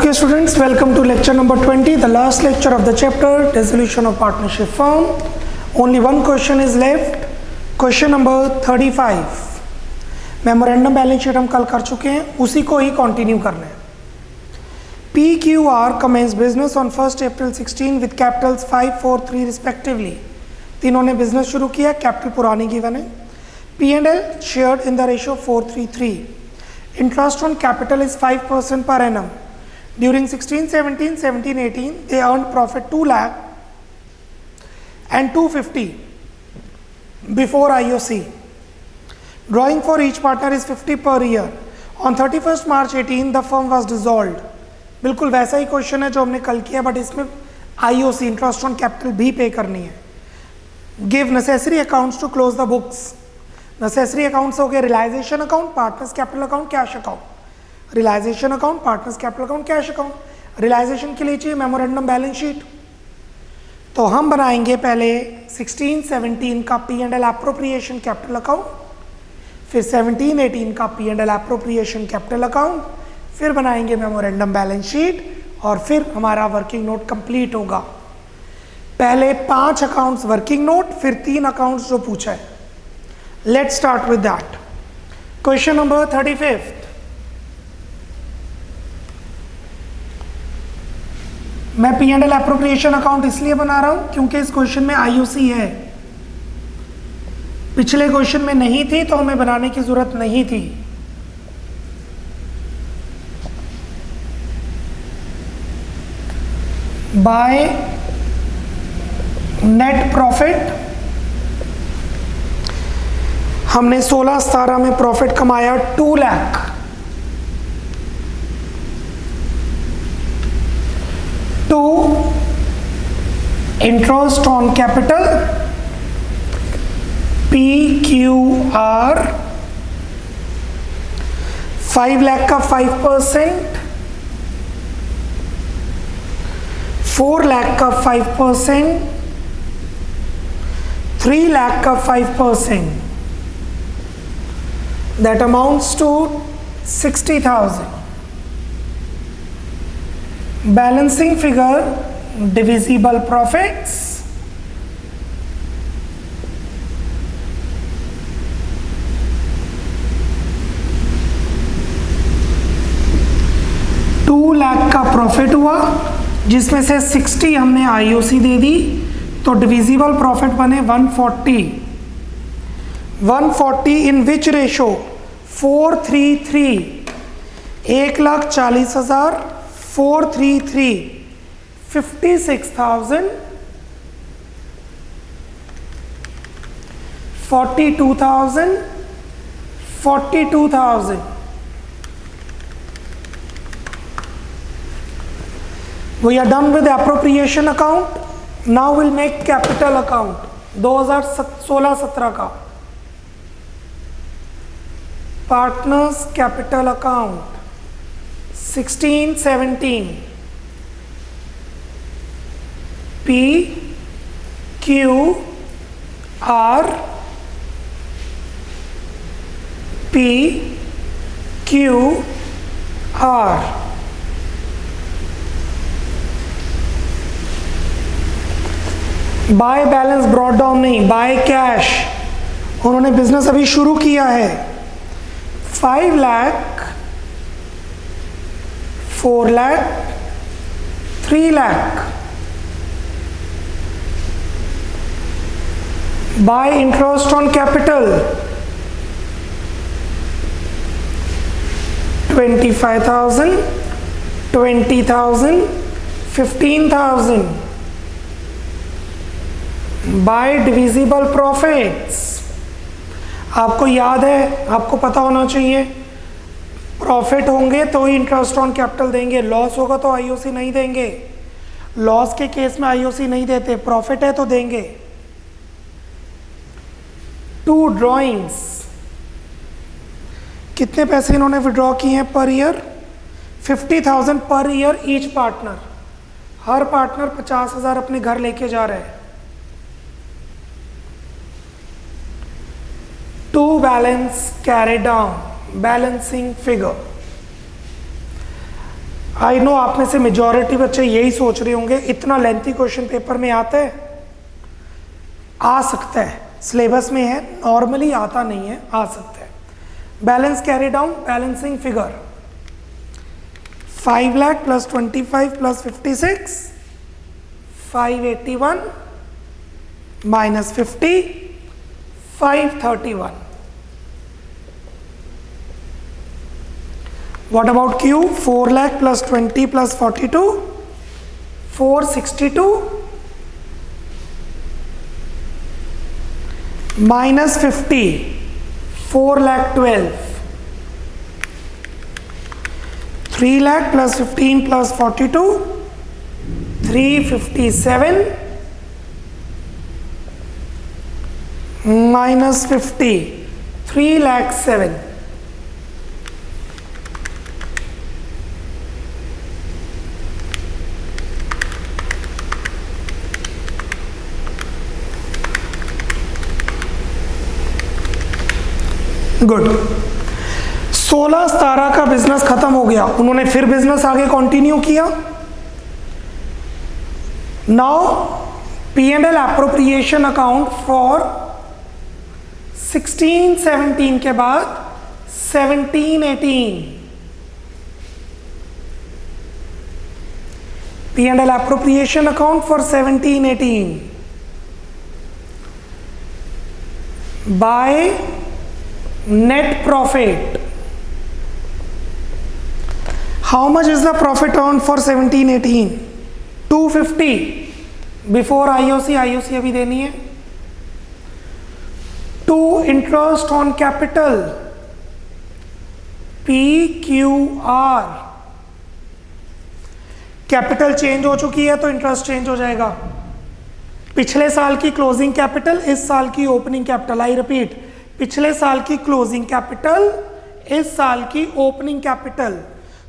Okay students, welcome to lecture number 20, the last lecture of the chapter, dissolution of partnership firm. Only one question is left, question number 35. Memorandum balance sheet हम कल कर चुके हैं, उसी को ही continue करना है. PQR commenced business on 1st April 16 with capitals 5, 4, 3 respectively. तीनों ने बिजनेस शुरू किया, कैपिटल पुरानी गिवन है. P&L shared in the ratio 4:3. Interest on capital is 5% per annum. During 16-17, 17-18, they earned profit 2 lakh and 250 before IOC. Drawing for each partner is 50 per year. On 31st March 18, the firm was dissolved. बिल्कुल वैसा ही question है जो हमने कल किया, but इसमें IOC interest on capital भी pay करनी है. Give necessary accounts to close the books. Necessary accounts हो गए realisation account, partners capital account, cash account. Realisation account, partners capital account, cash account. Realisation के लिए चाहिए मेमोरेंडम बैलेंस शीट. तो हम बनाएंगे पहले 16-17 का P&L एप्रोप्रिएशन कैपिटल अकाउंट, फिर 17-18 का P&L एप्रोप्रिएशन कैपिटल अकाउंट, फिर बनाएंगे मेमोरेंडम बैलेंस शीट और फिर हमारा वर्किंग नोट कंप्लीट होगा. पहले 5 अकाउंट्स वर्किंग नोट, फिर 3 अकाउंट्स जो पूछा है. Let's start with that. Question number 35. मैं P&L एप्रोप्रिएशन अकाउंट इसलिए बना रहा हूं क्योंकि इस क्वेश्चन में IOC है. पिछले क्वेश्चन में नहीं थी तो हमें बनाने की जरूरत नहीं थी. बाय नेट प्रॉफिट हमने 16-17 में प्रॉफिट कमाया 2 lakh. Interest on capital PQR 5 lakh का 5%, 4 लाख का 5%, 3 लाख का 5%. That amounts to 60,000. Balancing figure divisible profits. $2 lakh का प्रॉफिट हुआ जिसमें से 60 हमने IOC दे दी, तो डिविजिबल प्रॉफिट बने 140. 140 इन विच ratio 4:3. 1,40,000 4:3 56,000 42,000 42,000. We are done with the appropriation account. Now we'll make capital account 2016-17 का. Partners capital account 16-17. PQR by balance brought down नहीं, by cash. उन्होंने बिजनेस अभी शुरू किया है. 5 lakh, 4 lakh, 3 lakh. By interest on capital 25,000, 20,000, 15,000. By divisible profits, आपको याद है, आपको पता होना चाहिए, प्रॉफिट होंगे तो ही इंटरेस्ट ऑन कैपिटल देंगे, लॉस होगा तो IOC नहीं देंगे. लॉस के केस में IOC नहीं देते, प्रॉफिट है तो देंगे. 2 ड्रॉइंग्स. कितने पैसे इन्होंने विड्रॉ किए हैं पर year? 50,000 per year each partner. हर पार्टनर 50,000 अपने घर लेके जा रहे हैं. 2 balance carry down, balancing figure. I know आप में से मेजॉरिटी बच्चे यही सोच रहे होंगे, इतना लेंथी क्वेश्चन पेपर में आता है? आ सकता है, सिलेबस में है, नॉर्मली आता नहीं है, आ सकता है। Balance carry down, balancing figure 5 lakh plus 25 plus 56 581 minus 50 531। What about Q? 4 lakh plus 20 plus 42 462 minus 50 4 lakh 12 3 lakh plus 15 plus 42 357 minus 50 3 lakh 7। Good. 16-17 का बिजनेस खत्म हो गया, उन्होंने फिर बिजनेस आगे कंटिन्यू किया। Now P&L appropriation account for 16-17 के बाद 17-18। P&L appropriation account for 17-18 by net profit. How much is the profit earned for 17-18? 250 before IOC अभी देनी है। 2 interest on capital PQR, capital change हो चुकी है तो इंटरेस्ट चेंज हो जाएगा। पिछले साल की क्लोजिंग कैपिटल, इस साल की ओपनिंग कैपिटल। आई रिपीट, पिछले साल की क्लोजिंग कैपिटल, इस साल की ओपनिंग कैपिटल।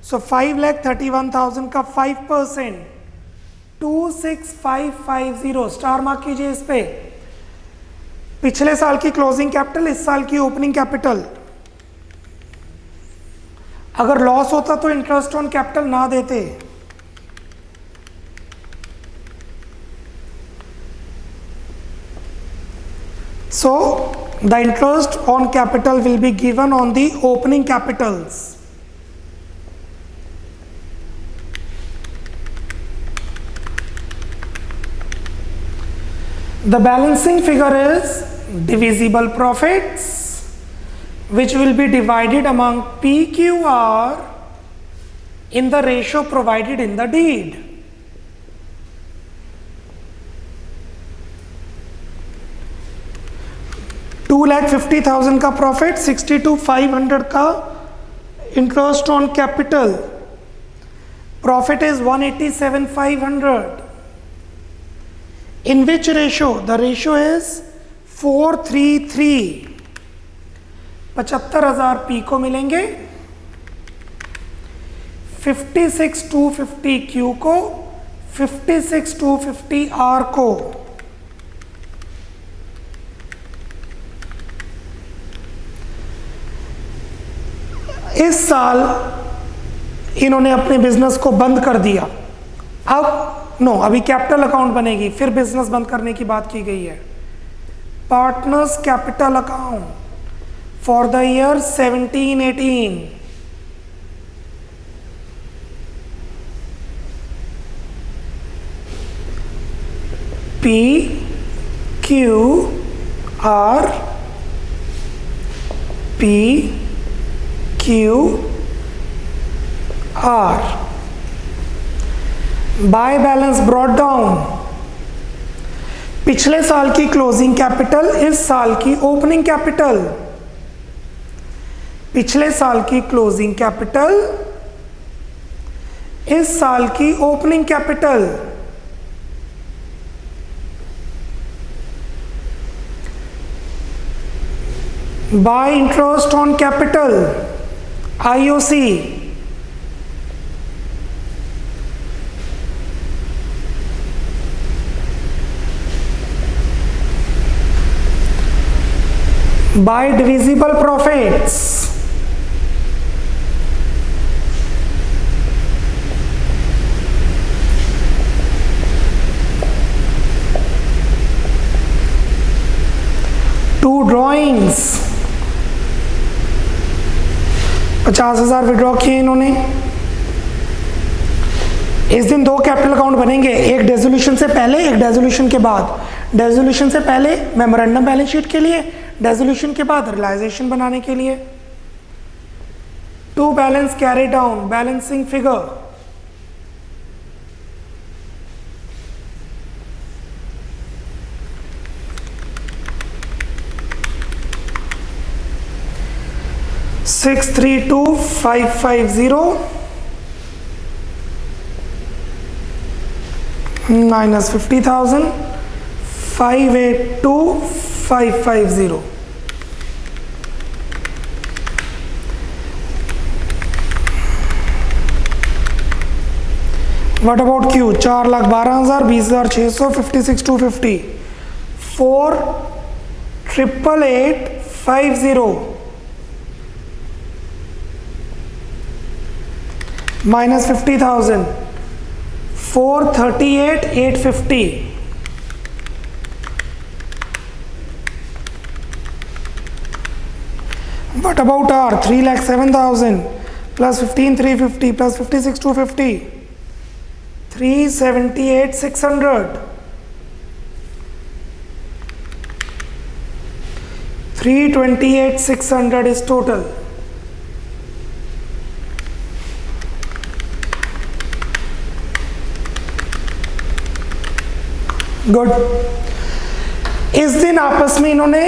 सो 5,31,000 का 5% 26550 स्टार मार्क कीजिए इस पे। पिछले साल की क्लोजिंग कैपिटल, इस साल की ओपनिंग कैपिटल। अगर लॉस होता तो इंटरेस्ट ऑन कैपिटल ना देते। So the interest on capital will be given on the opening capitals. The balancing figure is divisible profits, which will be divided among PQR in the ratio provided in the deed. 2,50,000 का profit, 62,500 का interest on capital, profit is 187,500। In which ratio? The ratio is 4:3:3। 75,000 P को मिलेंगे, 56,250 Q को, 56,250 are को। इस साल इन्होंने अपने बिजनेस को बंद कर दिया। अब अभी कैपिटल अकाउंट बनेगी, फिर बिजनेस बंद करने की बात की गई है। Partners capital account for the year 17-18। PQR by balance brought down. पिछले साल की क्लोजिंग कैपिटल, इस साल की ओपनिंग कैपिटल। पिछले साल की क्लोजिंग कैपिटल, इस साल की opening capital. Bye interest on capital, IOC। Bye divisible profits, borrowings 50,000 withdraw किए इन्होंने। इस दिन दो कैपिटल अकाउंट बनेंगे, एक डेजोल्यूशन से पहले, एक डेजोल्यूशन के बाद। डेजोल्यूशन से पहले मेमोरेंडम बैलेंस शीट के लिए, डेजोल्यूशन के बाद रियलाइजेशन बनाने के लिए। To balance carry down balancing figure, $632,550 minus 50,000, 582,550. What about Q? 4,12,000, 20,600, 56,250, 4,888,50 minus 50,000, 438,850. What about R? 3,07,000 plus 15,350 plus 56,250, 378,600. 328,600 is total. Good. इस दिन आपस में इन्होंने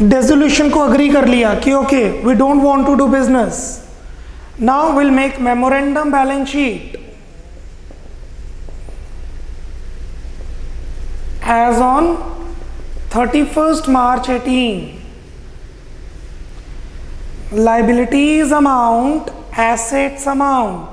डेजोल्यूशन को अग्री कर लिया कि okay we don't want to do business, now will make memorandum balance sheet as on 31st March 18. Liabilities amount, assets amount.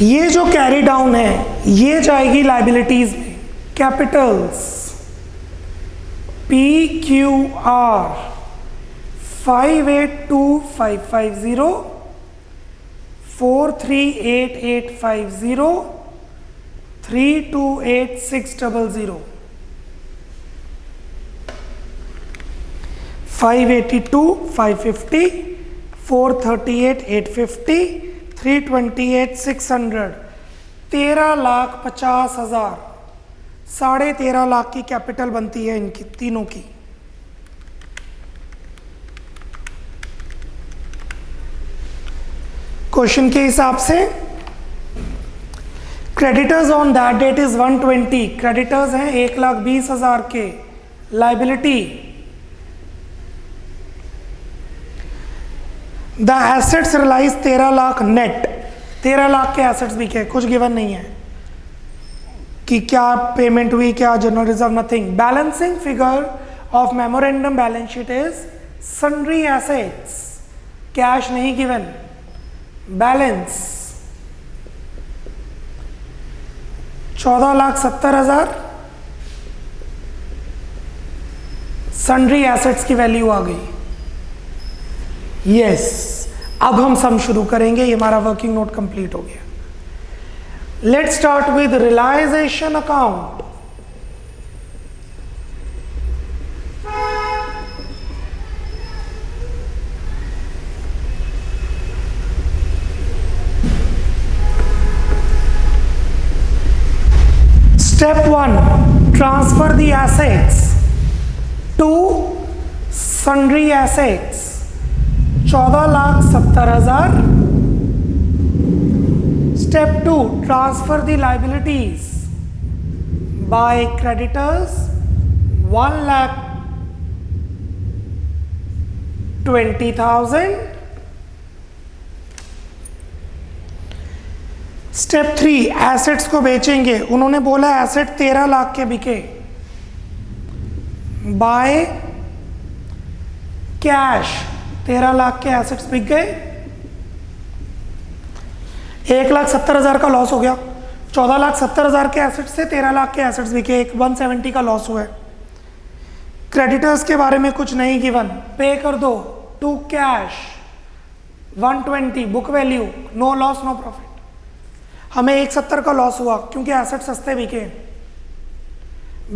ये जो कैरी डाउन है ये जाएगी लाइबिलिटीज में, कैपिटल्स PQR 582,550, 438,850, 328,600, 582,550, 438,850, 328,600, 13,50,000, 13.5 लाख की कैपिटल बनती है इनकी तीनों की। क्वेश्चन के हिसाब से creditors on that date is 120, creditors हैं 1,20,000 के, liability the assets realise 13 lakh net, 13 lakh के एसेट्स भी क्या, कुछ गिवन नहीं है कि क्या पेमेंट हुई, क्या general reserve, nothing. Balancing figure of memorandum balance sheet is sundry assets, cash नहीं गिवन, बैलेंस 14,70,000, सन्ड्री एसेट्स की वैल्यू आ गई। यस, अब हम सम शुरू करेंगे, ये हमारा वर्किंग नोट कंप्लीट हो गया। Let's start with realisation account. Step 1, transfer the assets to sundry assets, 14,70,000. Step 2, transfer the liabilities by creditors, 1,20,000. Step 3, assets को बेचेंगे, उन्होंने बोला एसेट 13 लाख के बिके, बाय कैश 13 लाख के एसेट्स बिक गए, 1,70,000 का लॉस हो गया, 14,70,000 के एसेट्स से 13 लाख के एसेट्स बिके, 170 का लॉस हुआ है। क्रेडिटर्स के बारे में कुछ नहीं गिवन, पे कर दो, to cash 120, book value, no loss no profit. हमें 170 का लॉस हुआ क्योंकि एसेट सस्ते बिके।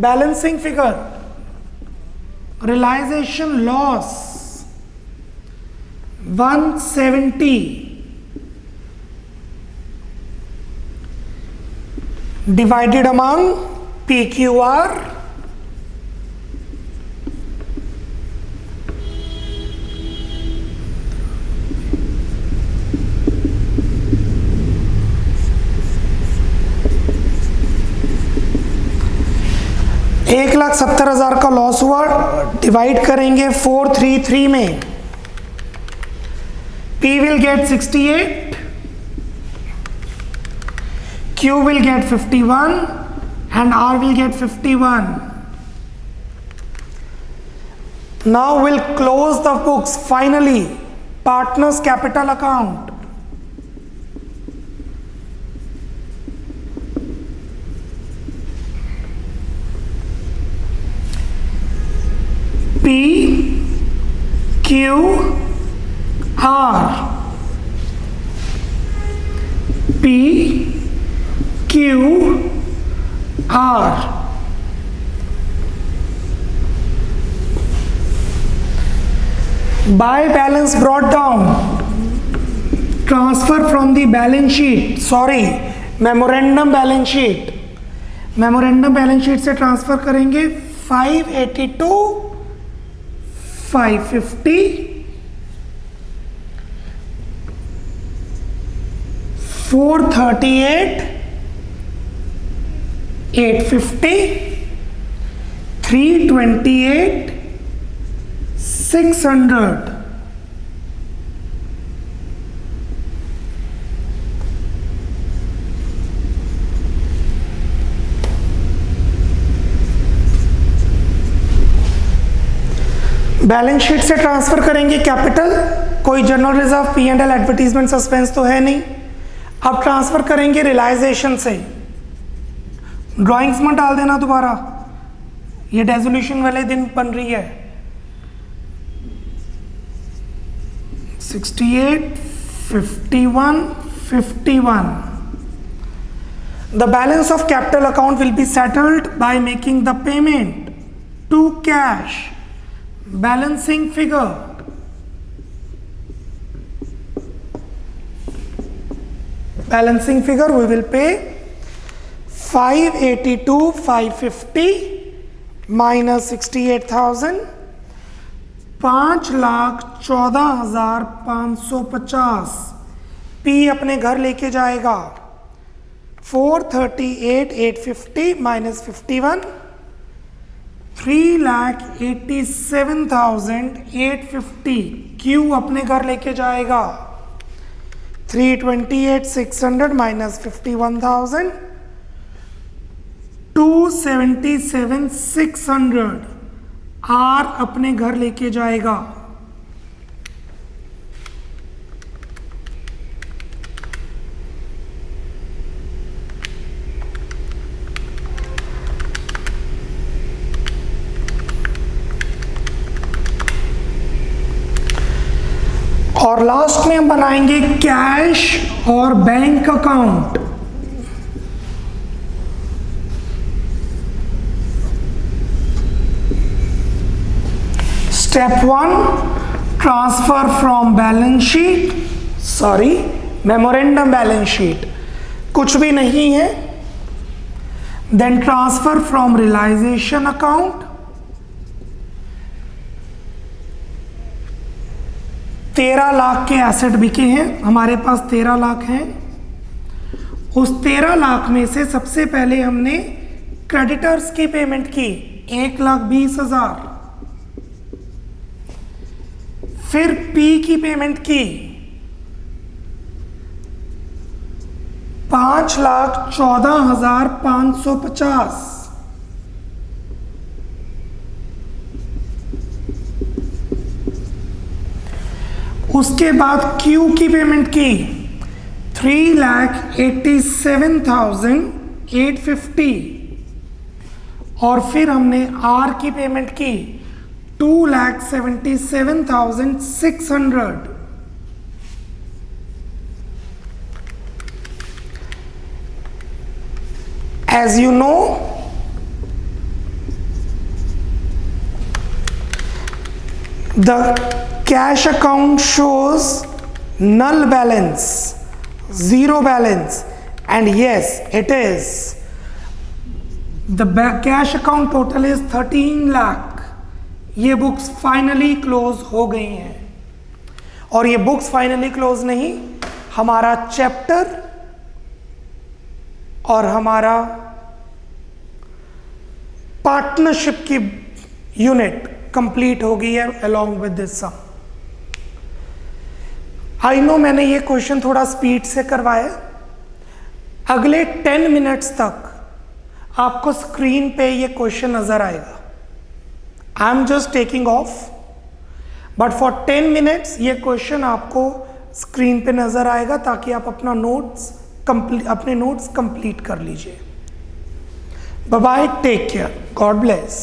Balancing figure, realisation loss 170 divided among PQR $1,70,000 का लॉस हुआ, डिवाइड करेंगे 433 में, P will get 68, Q will get 51 and R will get 51. Now we'll close the books finally. Partners capital account. P Q R P Q R by balance brought down, transfer from the balance sheet, sorry memorandum balance sheet, memorandum balance sheet से transfer करेंगे 582 550 438 850 328 600 balance sheet से transfer करेंगे capital, कोई general reserve P&L advertisement suspense तो है नहीं। अब transfer करेंगे रियलाइजेशन से, ड्राइंग्स में डाल देना दोबारा, ये डेजोल्यूशन वाले दिन बन रही है। 68 51 51 The balance of capital account will be settled by making the payment to cash. Balancing figure, balancing figure we will pay 582 550 minus 68,000, 5,14,550 P अपने घर लेके जाएगा, 438 850 minus 51, 3,87,850 Q अपने घर लेके जाएगा, 328 600 minus 51,000, 277 600 R अपने घर लेके जाएगा। और लास्ट में हम बनाएंगे कैश और bank account. Step 1, transfer from balance sheet, sorry memorandum balance sheet कुछ भी नहीं है, then transfer from realisation account, 13 lakh के एसेट बिके हैं, हमारे पास 13 लाख हैं। उस 13 लाख में से सबसे पहले हमने क्रेडिटर्स की पेमेंट की 1,20,000, फिर P की पेमेंट की 5,14,550, उसके बाद Q की पेमेंट की 3,87,850 और फिर हमने R की पेमेंट की 2,77,600। As you know, the cash account shows null balance, zero balance, and yes, it is. The cash account total is 13 lakh. ये बुक्स फाइनली क्लोज हो गई हैं, और ये बुक्स फाइनली क्लोज नहीं, हमारा चैप्टर और हमारा पार्टनरशिप की यूनिट कंप्लीट हो गई है along with this sum. I know मैंने ये क्वेश्चन थोड़ा स्पीड से करवाया। अगले 10 मिनट्स तक आपको स्क्रीन पे ये क्वेश्चन नजर आएगा। I am just taking of, but for 10 minutes ये क्वेश्चन आपको स्क्रीन पे नजर आएगा, ताकि आप अपने नोट्स कंप्लीट कर लीजिए। Bye bye, take care, God bless.